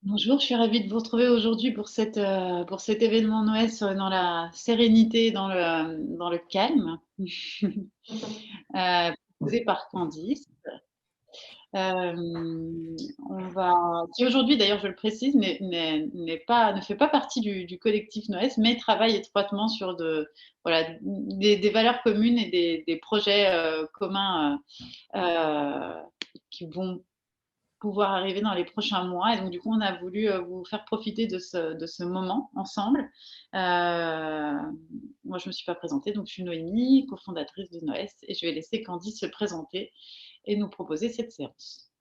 Bonjour, je suis ravie de vous retrouver aujourd'hui pour cet événement Noël dans la sérénité, dans le calme, proposé par Candice. On va qui aujourd'hui d'ailleurs, je le précise, ne fait pas partie du collectif Noël, mais travaille étroitement sur voilà, des valeurs communes et des projets communs qui vont pouvoir arriver dans les prochains mois. Et donc, du coup, on a voulu vous faire profiter de ce moment ensemble. Moi, je ne me suis pas présentée, donc je suis Noémie, cofondatrice de Noës, et je vais laisser Candice se présenter et nous proposer cette séance.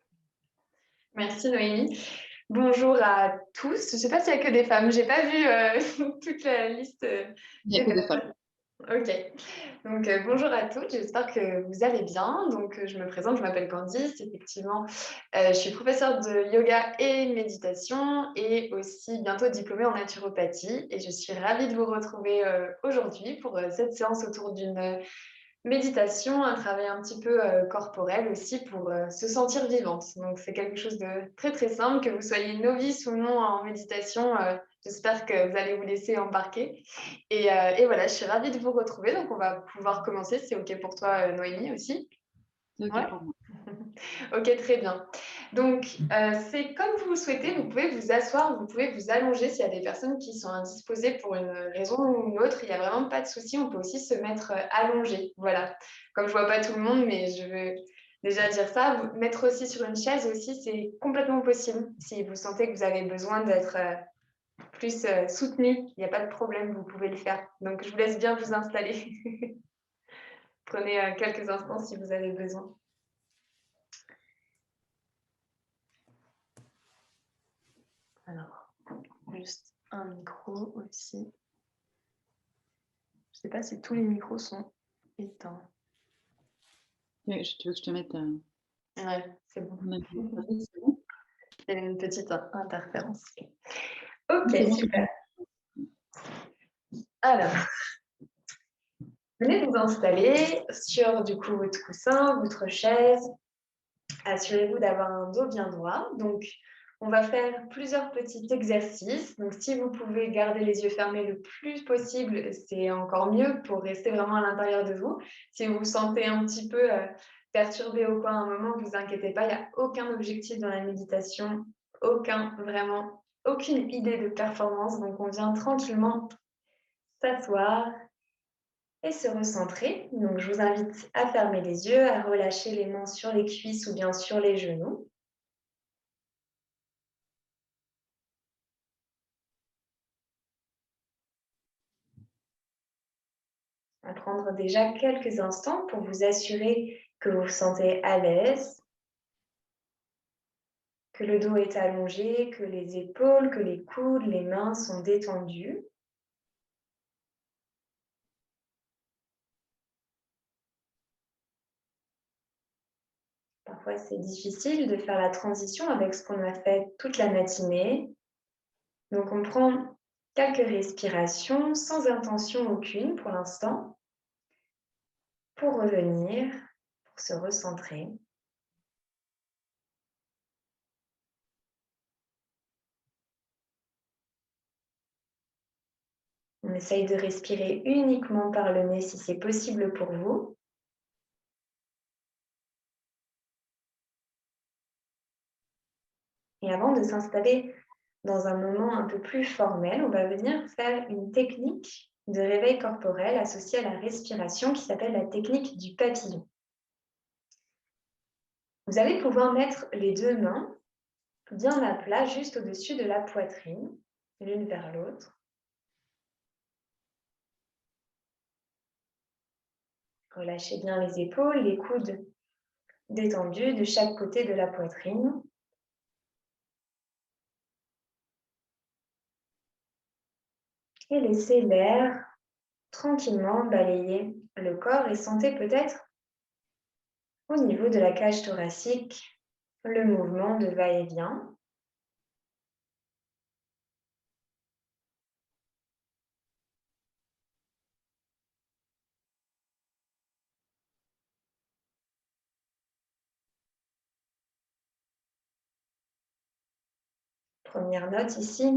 Merci Noémie. Bonjour à tous. Je ne sais pas s'il n'y a que des femmes. Je n'ai pas vu toute la liste Il n'y a des que des femmes. personnes. Ok. Donc bonjour à toutes. J'espère que vous allez bien. Donc je me présente. Je m'appelle Candice. Effectivement, je suis professeure de yoga et méditation et aussi bientôt diplômée en naturopathie. Et je suis ravie de vous retrouver aujourd'hui pour cette séance autour d'une méditation, un travail un petit peu corporel aussi pour se sentir vivante. Donc, c'est quelque chose de très, très simple, que vous soyez novice ou non en méditation. J'espère que vous allez vous laisser embarquer. Et voilà, je suis ravie de vous retrouver. Donc, on va pouvoir commencer. C'est OK pour toi, Noémie, aussi? C'est OK Ouais. pour moi. Ok, très bien. Donc, c'est comme vous le souhaitez, vous pouvez vous asseoir, vous pouvez vous allonger s'il y a des personnes qui sont indisposées pour une raison ou une autre. Il n'y a vraiment pas de souci, on peut aussi se mettre allongé. Voilà. Comme je vois pas tout le monde, mais je veux déjà dire ça. Vous mettre aussi sur une chaise aussi, c'est complètement possible. Si vous sentez que vous avez besoin d'être plus soutenu, il n'y a pas de problème, vous pouvez le faire. Donc, je vous laisse bien vous installer. Prenez quelques instants si vous avez besoin. Alors, juste un micro aussi. Je ne sais pas si tous les micros sont éteints. Tu veux que je te mette Ouais, c'est bon. c'est bon? Il y a une petite interférence. Ok, C'est bon, super. Alors, venez vous installer sur du coup votre coussin, votre chaise. Assurez-vous d'avoir un dos bien droit. Donc, on va faire plusieurs petits exercices. Donc, si vous pouvez garder les yeux fermés le plus possible, c'est encore mieux pour rester vraiment à l'intérieur de vous. Si vous vous sentez un petit peu perturbé au coin à un moment, ne vous inquiétez pas, il n'y a aucun objectif dans la méditation, vraiment, aucune idée de performance. Donc, on vient tranquillement s'asseoir et se recentrer. Donc, je vous invite à fermer les yeux, à relâcher les mains sur les cuisses ou bien sur les genoux. À prendre déjà quelques instants pour vous assurer que vous vous sentez à l'aise, que le dos est allongé, que les épaules, que les coudes, les mains sont détendus. Parfois, c'est difficile de faire la transition avec ce qu'on a fait toute la matinée. Donc, on prend quelques respirations sans intention aucune pour l'instant, pour revenir, pour se recentrer. On essaye de respirer uniquement par le nez si c'est possible pour vous. Et avant de s'installer dans un moment un peu plus formel, on va venir faire une technique de réveil corporel associée à la respiration qui s'appelle la technique du papillon. Vous allez pouvoir mettre les deux mains bien à plat juste au-dessus de la poitrine, l'une vers l'autre. Relâchez bien les épaules, les coudes détendus de chaque côté de la poitrine. Et laissez l'air tranquillement balayer le corps et sentez peut-être au niveau de la cage thoracique le mouvement de va-et-vient. première note ici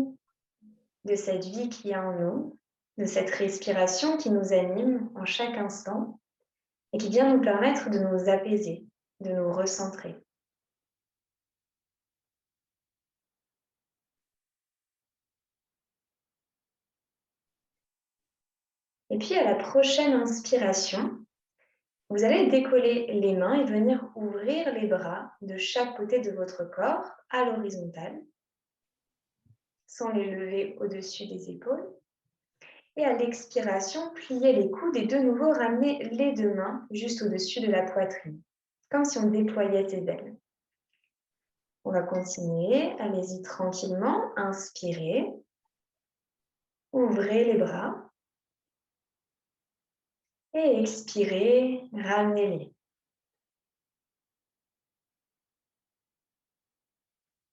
de cette vie qui est en nous, de cette respiration qui nous anime en chaque instant et qui vient nous permettre de nous apaiser, de nous recentrer. Et puis à la prochaine inspiration, vous allez décoller les mains et venir ouvrir les bras de chaque côté de votre corps à l'horizontale, sans les lever au-dessus des épaules. Et à l'expiration, pliez les coudes et de nouveau ramenez les deux mains juste au-dessus de la poitrine, comme si on déployait ses ailes. On va continuer, allez-y tranquillement, inspirez, ouvrez les bras et expirez, ramenez-les.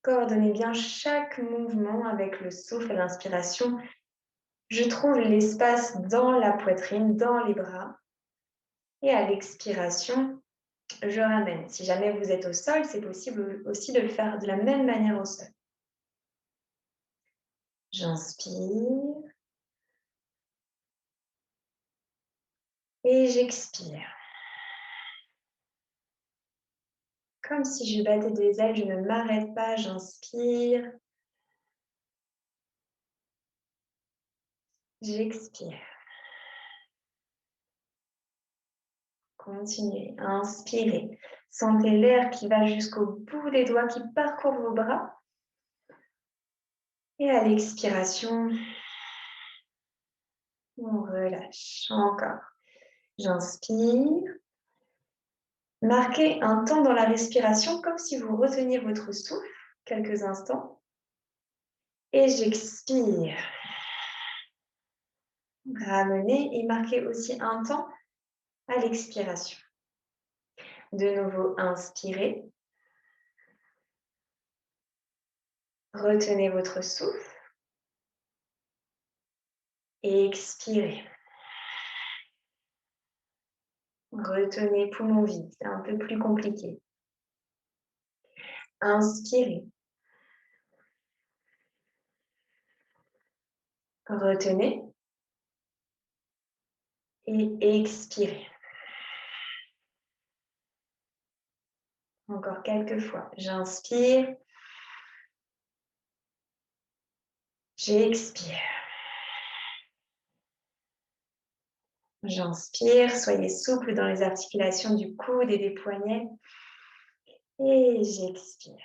Coordonnez bien chaque mouvement avec le souffle à l'inspiration. Je trouve l'espace dans la poitrine, dans les bras. Et à l'expiration, je ramène. Si jamais vous êtes au sol, c'est possible aussi de le faire de la même manière au sol. J'inspire et j'expire. Comme si je battais des ailes, je ne m'arrête pas, j'inspire. J'expire. Continuez, inspirez. Sentez l'air qui va jusqu'au bout des doigts, qui parcourt vos bras. Et à l'expiration, on relâche. Encore. J'inspire. Marquez un temps dans la respiration comme si vous reteniez votre souffle quelques instants. Et j'expire. Ramenez et marquez aussi un temps à l'expiration. De nouveau, inspirez. Retenez votre souffle. Et expirez. Retenez poumon vide, c'est un peu plus compliqué. Inspirez. Retenez. Et expirez. Encore quelques fois. J'inspire. J'expire. J'inspire. Soyez souple dans les articulations du coude et des poignets. Et j'expire.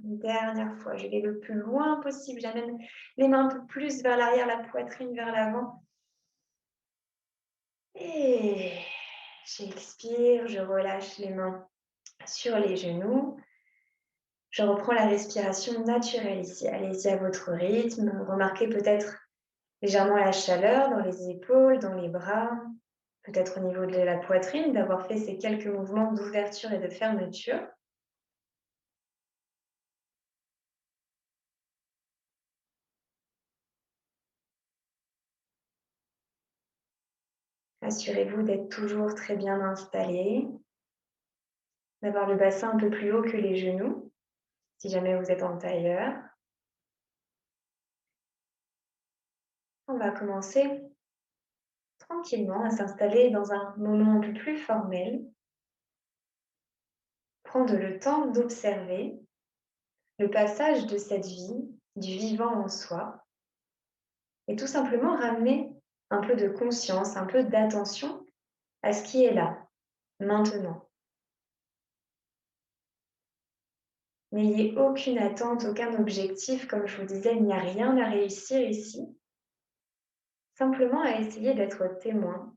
Une dernière fois, je vais le plus loin possible. J'amène les mains un peu plus vers l'arrière, la poitrine vers l'avant. Et j'expire, je relâche les mains sur les genoux. Je reprends la respiration naturelle ici. Allez-y à votre rythme. Remarquez peut-être légèrement la chaleur dans les épaules, dans les bras, peut-être au niveau de la poitrine, d'avoir fait ces quelques mouvements d'ouverture et de fermeture. Assurez-vous d'être toujours très bien installé, d'avoir le bassin un peu plus haut que les genoux, si jamais vous êtes en tailleur. On va commencer tranquillement à s'installer dans un moment un peu plus formel. Prendre le temps d'observer le passage de cette vie, du vivant en soi, et tout simplement ramener un peu de conscience, un peu d'attention à ce qui est là, maintenant. N'ayez aucune attente, aucun objectif. Comme je vous disais, il n'y a rien à réussir ici. Simplement à essayer d'être témoin,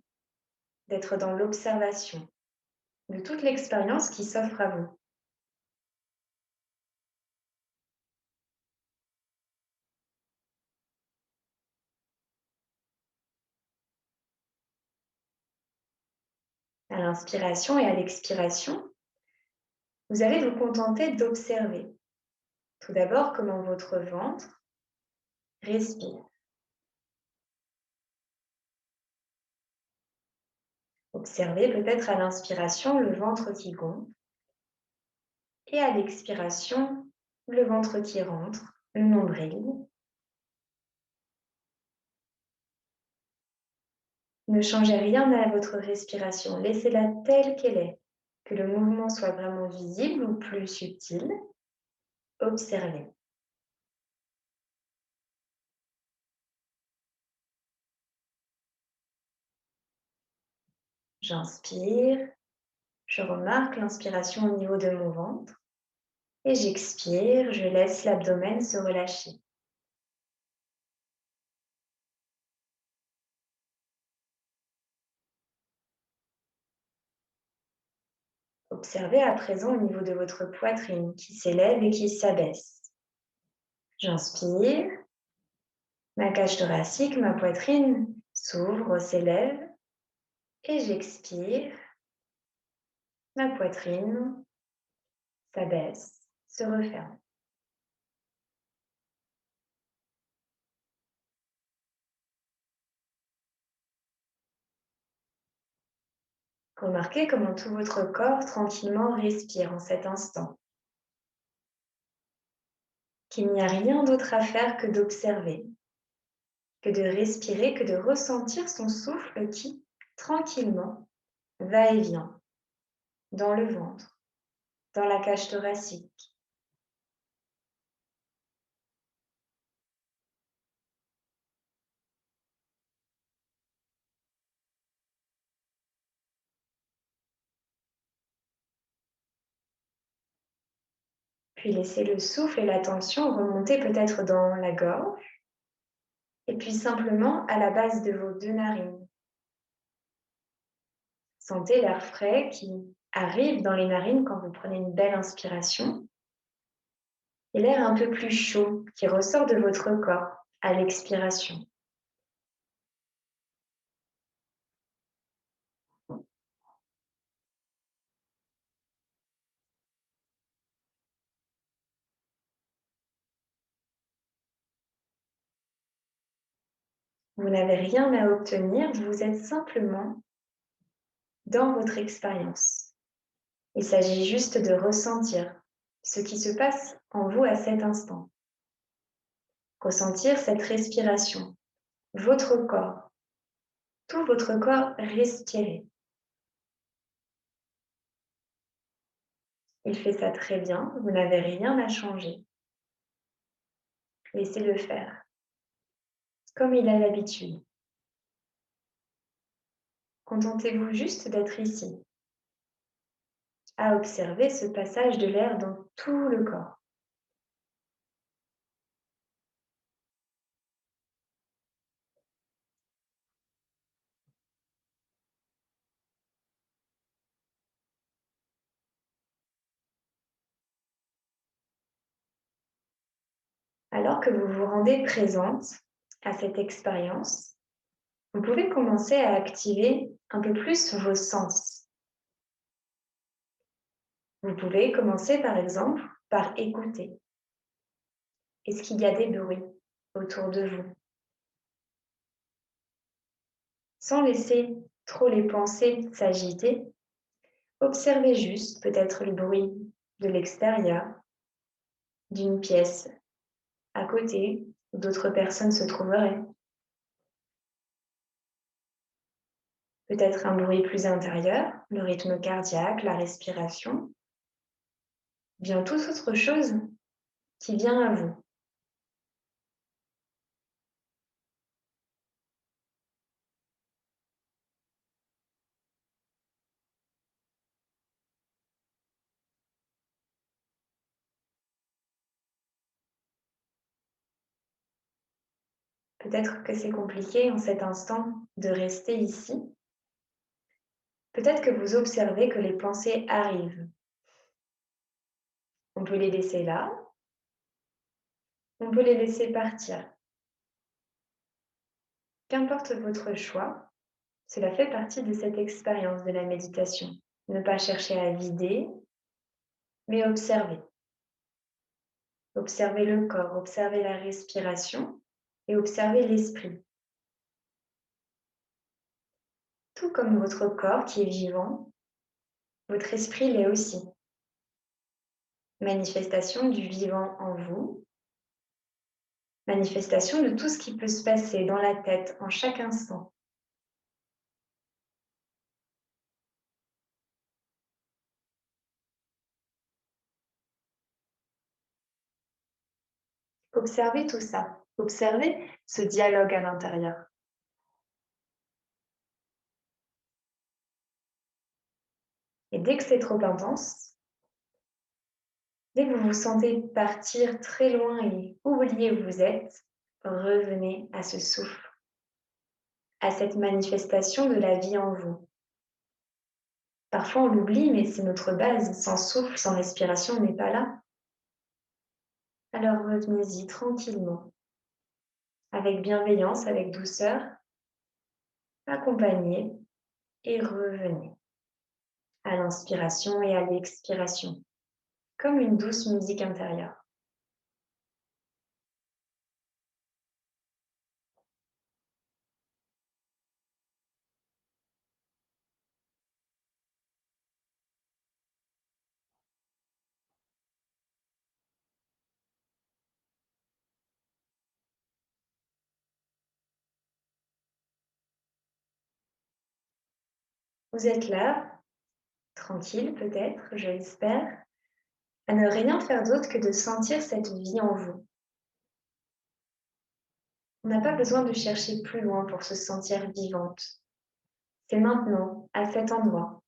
d'être dans l'observation de toute l'expérience qui s'offre à vous. À l'inspiration et à l'expiration, vous allez vous contenter d'observer. Tout d'abord, comment votre ventre respire. Observez peut-être à l'inspiration le ventre qui gonfle et à l'expiration le ventre qui rentre, le nombril. Ne changez rien à votre respiration, laissez-la telle qu'elle est. Que le mouvement soit vraiment visible ou plus subtil, observez. J'inspire, je remarque l'inspiration au niveau de mon ventre et j'expire, je laisse l'abdomen se relâcher. Observez à présent au niveau de votre poitrine qui s'élève et qui s'abaisse. J'inspire, ma cage thoracique, ma poitrine s'ouvre, s'élève et j'expire, ma poitrine s'abaisse, se referme. Remarquez comment tout votre corps tranquillement respire en cet instant. Qu'il n'y a rien d'autre à faire que d'observer, que de respirer, que de ressentir son souffle qui, tranquillement, va et vient dans le ventre, dans la cage thoracique. Puis laissez le souffle et la tension remonter peut-être dans la gorge et puis simplement à la base de vos deux narines. Sentez l'air frais qui arrive dans les narines quand vous prenez une belle inspiration et l'air un peu plus chaud qui ressort de votre corps à l'expiration. Vous n'avez rien à obtenir, vous êtes simplement dans votre expérience. Il s'agit juste de ressentir ce qui se passe en vous à cet instant. Ressentir cette respiration, votre corps, tout votre corps respirer. Il fait ça très bien, vous n'avez rien à changer. Laissez-le faire, comme il a l'habitude. Contentez-vous juste d'être ici, à observer ce passage de l'air dans tout le corps. Alors que vous vous rendez présente à cette expérience, vous pouvez commencer à activer un peu plus vos sens. Vous pouvez commencer par exemple par écouter. Est-ce qu'il y a des bruits autour de vous? Sans laisser trop les pensées s'agiter, observez juste peut-être le bruit de l'extérieur, d'une pièce à côté où d'autres personnes se trouveraient. Peut-être un bruit plus intérieur, le rythme cardiaque, la respiration, bien toute autre chose qui vient à vous. Peut-être que c'est compliqué en cet instant de rester ici. Peut-être que vous observez que les pensées arrivent. On peut les laisser là, on peut les laisser partir. Qu'importe votre choix, cela fait partie de cette expérience de la méditation. Ne pas chercher à vider, mais observer. Observer le corps, observer la respiration et observer l'esprit. Tout comme votre corps qui est vivant, votre esprit l'est aussi. manifestation du vivant en vous, manifestation de tout ce qui peut se passer dans la tête en chaque instant. Observez tout ça, observez ce dialogue à l'intérieur. Et dès que c'est trop intense, dès que vous vous sentez partir très loin et oublier où vous êtes, revenez à ce souffle, à cette manifestation de la vie en vous. Parfois on l'oublie, mais c'est notre base. Sans souffle, sans respiration, on n'est pas là. Alors revenez-y tranquillement, avec bienveillance, avec douceur, accompagnez et revenez à l'inspiration et à l'expiration, comme une douce musique intérieure. Vous êtes là, tranquille peut-être, je l'espère, à ne rien faire d'autre que de sentir cette vie en vous. On n'a pas besoin de chercher plus loin pour se sentir vivante. C'est maintenant, à cet endroit,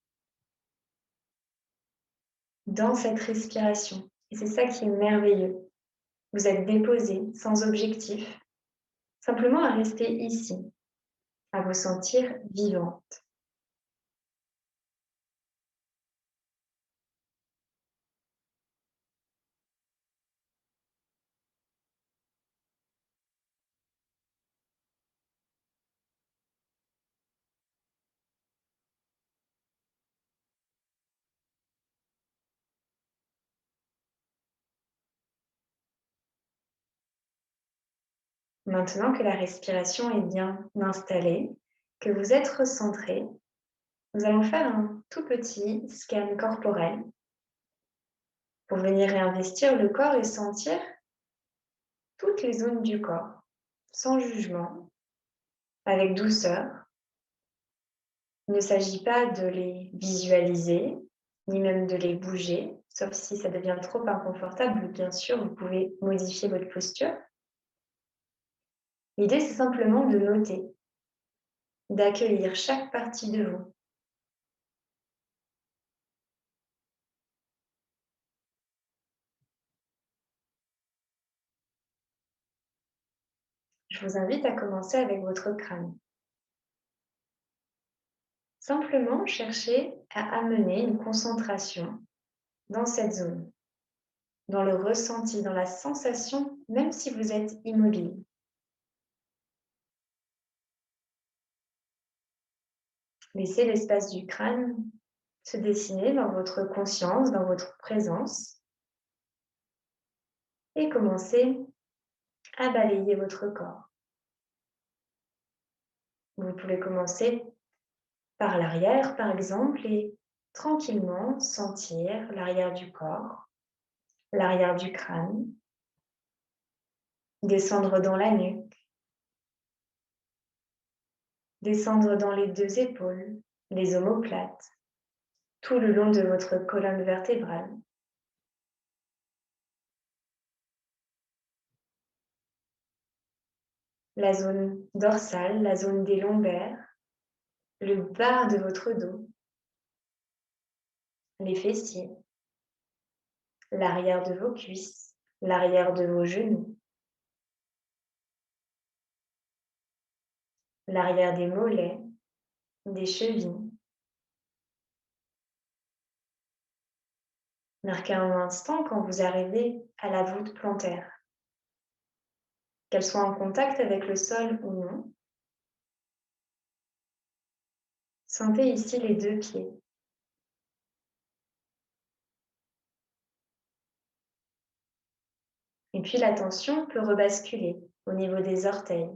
dans cette respiration. Et c'est ça qui est merveilleux. Vous êtes déposé, sans objectif, simplement à rester ici, à vous sentir vivante. Maintenant que la respiration est bien installée, que vous êtes recentré, nous allons faire un tout petit scan corporel pour venir réinvestir le corps et sentir toutes les zones du corps, sans jugement, avec douceur. Il ne s'agit pas de les visualiser, ni même de les bouger, sauf si ça devient trop inconfortable, bien sûr, vous pouvez modifier votre posture. L'idée, c'est simplement de noter, d'accueillir chaque partie de vous. Je vous invite à commencer avec votre crâne. Simplement chercher à amener une concentration dans cette zone, dans le ressenti, dans la sensation, même si vous êtes immobile. Laissez l'espace du crâne se dessiner dans votre conscience, dans votre présence, et commencez à balayer votre corps. Vous pouvez commencer par l'arrière, par exemple, et tranquillement sentir l'arrière du corps, l'arrière du crâne, descendre dans la nuque, descendre dans les deux épaules, les omoplates, tout le long de votre colonne vertébrale. La zone dorsale, la zone des lombaires, le bas de votre dos, les fessiers, l'arrière de vos cuisses, l'arrière de vos genoux, l'arrière des mollets, des chevilles. Marquez un instant quand vous arrivez à la voûte plantaire. Qu'elle soit en contact avec le sol ou non. Sentez ici les deux pieds. Et puis l'attention peut rebasculer au niveau des orteils,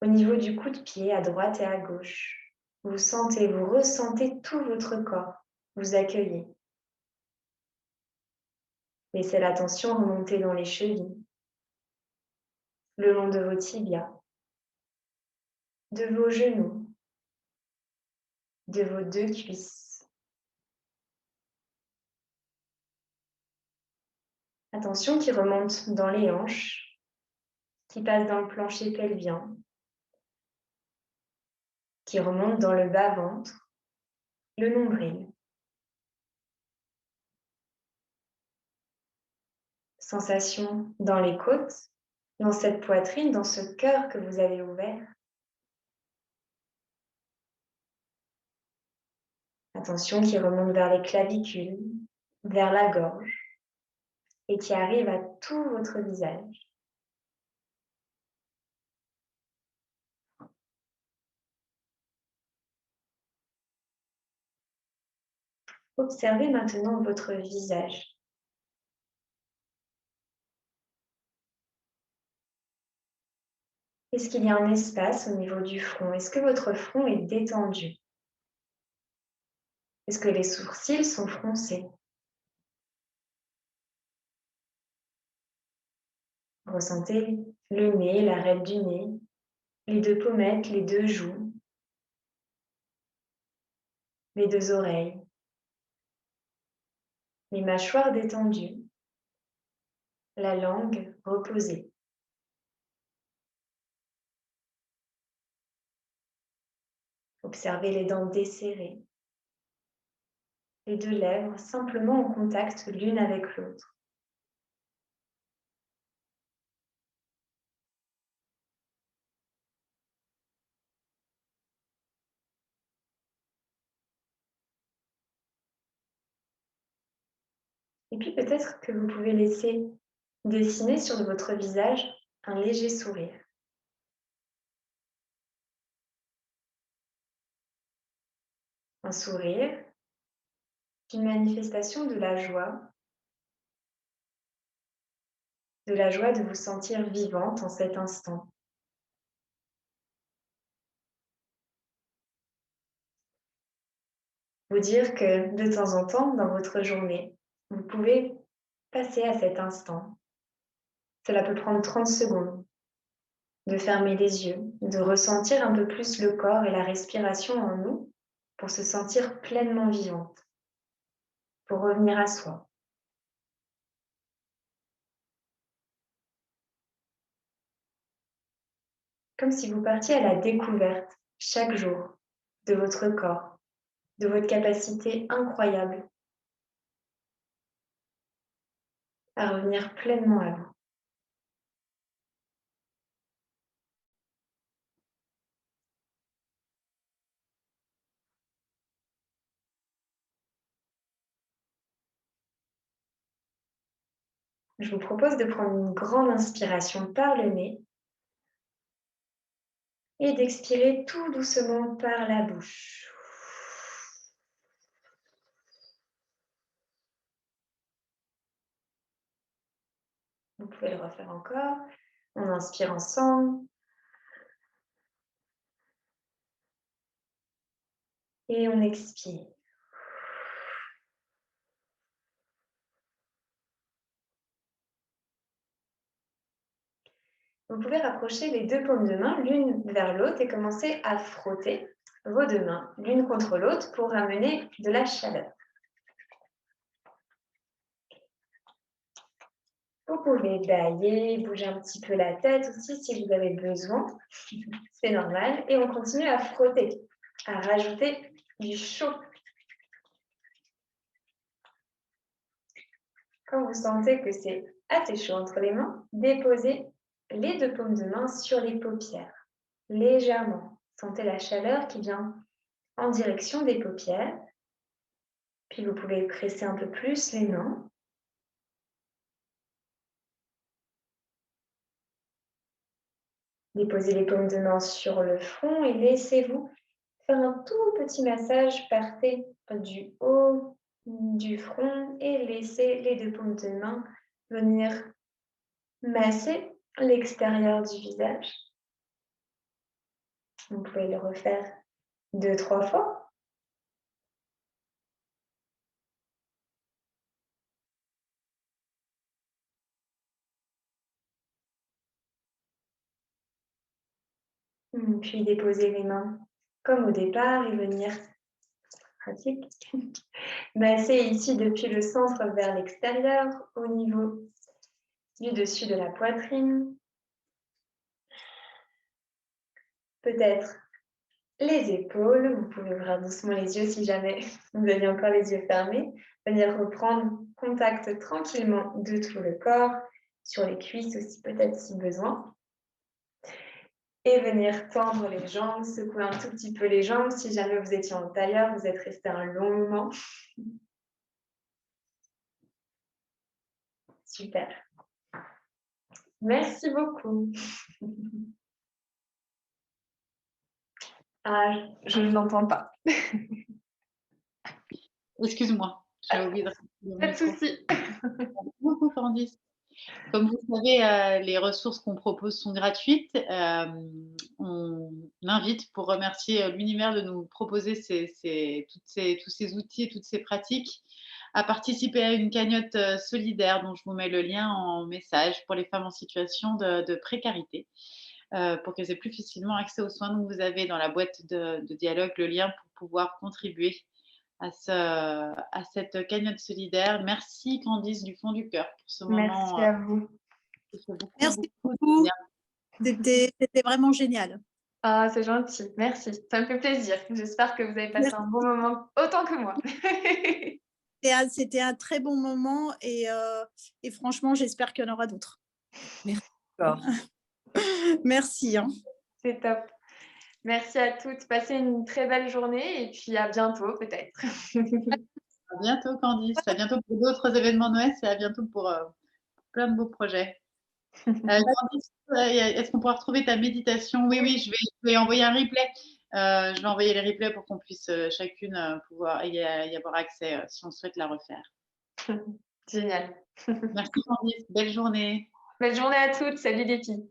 au niveau du coup de pied à droite et à gauche. Vous sentez, vous ressentez tout votre corps. Vous accueillez. Laissez la tension remonter dans les chevilles, le long de vos tibias, de vos genoux, de vos 2 cuisses. Attention qui remonte dans les hanches, qui passe dans le plancher pelvien, qui remonte dans le bas-ventre, le nombril. Sensation dans les côtes, dans cette poitrine, dans ce cœur que vous avez ouvert. Attention qui remonte vers les clavicules, vers la gorge et qui arrive à tout votre visage. Observez maintenant votre visage. Est-ce qu'il y a un espace au niveau du front? Est-ce que votre front est détendu? Est-ce que les sourcils sont froncés? Ressentez le nez, l'arête du nez, les 2 pommettes, les 2 joues, les 2 oreilles, les mâchoires détendues, la langue reposée. Observez les dents desserrées, les 2 lèvres simplement en contact l'une avec l'autre. Et puis peut-être que vous pouvez laisser dessiner sur votre visage un léger sourire. Un sourire, une manifestation de la joie de vous sentir vivante en cet instant. Vous dire que de temps en temps, dans votre journée, vous pouvez passer à cet instant. Cela peut prendre 30 secondes de fermer les yeux, de ressentir un peu plus le corps et la respiration en nous pour se sentir pleinement vivante, pour revenir à soi. Comme si vous partiez à la découverte chaque jour de votre corps, de votre capacité incroyable à revenir pleinement à vous. Je vous propose de prendre une grande inspiration par le nez et d'expirer tout doucement par la bouche. Vous pouvez le refaire encore. On inspire ensemble. Et on expire. Vous pouvez rapprocher les 2 paumes de main l'une vers l'autre et commencer à frotter vos 2 mains l'une contre l'autre pour ramener de la chaleur. Vous pouvez bailler, bouger un petit peu la tête aussi si vous avez besoin. C'est normal. Et on continue à frotter, à rajouter du chaud. Quand vous sentez que c'est assez chaud entre les mains, déposez les 2 paumes de main sur les paupières, légèrement. Sentez la chaleur qui vient en direction des paupières. Puis vous pouvez presser un peu plus les mains. Déposez les paumes de main sur le front et laissez-vous faire un tout petit massage. Partez du haut du front et laissez les 2 paumes de main venir masser l'extérieur du visage. Vous pouvez le refaire 2-3 fois. Puis déposer les mains comme au départ et venir, pratique, masser ici depuis le centre vers l'extérieur au niveau du dessus de la poitrine. Peut-être les épaules, vous pouvez ouvrir doucement les yeux si jamais vous avez encore les yeux fermés. Venir reprendre contact tranquillement de tout le corps, sur les cuisses aussi peut-être si besoin. Et venir tendre les jambes, secouer un tout petit peu les jambes. Si jamais vous étiez en tailleur, vous êtes resté un long moment. Super. Merci beaucoup. Ah, je ne l'entends pas. Excuse-moi, j'ai oublié de répondre au Pas de micro. souci. Merci beaucoup, Candice. Comme vous le savez, les ressources qu'on propose sont gratuites. On invite, pour remercier l'univers de nous proposer tous ces outils et toutes ces pratiques, à participer à une cagnotte solidaire dont je vous mets le lien en message pour les femmes en situation de précarité, pour qu'elles aient plus facilement accès aux soins. Donc, vous avez dans la boîte de dialogue le lien pour pouvoir contribuer à cette cagnotte solidaire. Merci Candice du fond du cœur pour ce Merci moment à vous. qui fait Merci beaucoup de beaucoup. bien. C'était vraiment génial. Ah, c'est gentil. Merci. Ça me fait plaisir. J'espère que vous avez passé un bon moment autant que moi. C'était un très bon moment et franchement, j'espère qu'il y en aura d'autres. Merci. Merci. Hein. C'est top. Merci à toutes. Passez une très belle journée et puis à bientôt peut-être. À bientôt Candice, à bientôt pour d'autres événements Noël et à bientôt pour plein de beaux projets. Candice, est-ce qu'on pourra retrouver ta méditation? Oui, je vais envoyer un replay. Je vais envoyer les replays pour qu'on puisse chacune pouvoir y avoir accès si on souhaite la refaire. Génial. Merci Candice, belle journée. Belle journée à toutes. Salut les filles.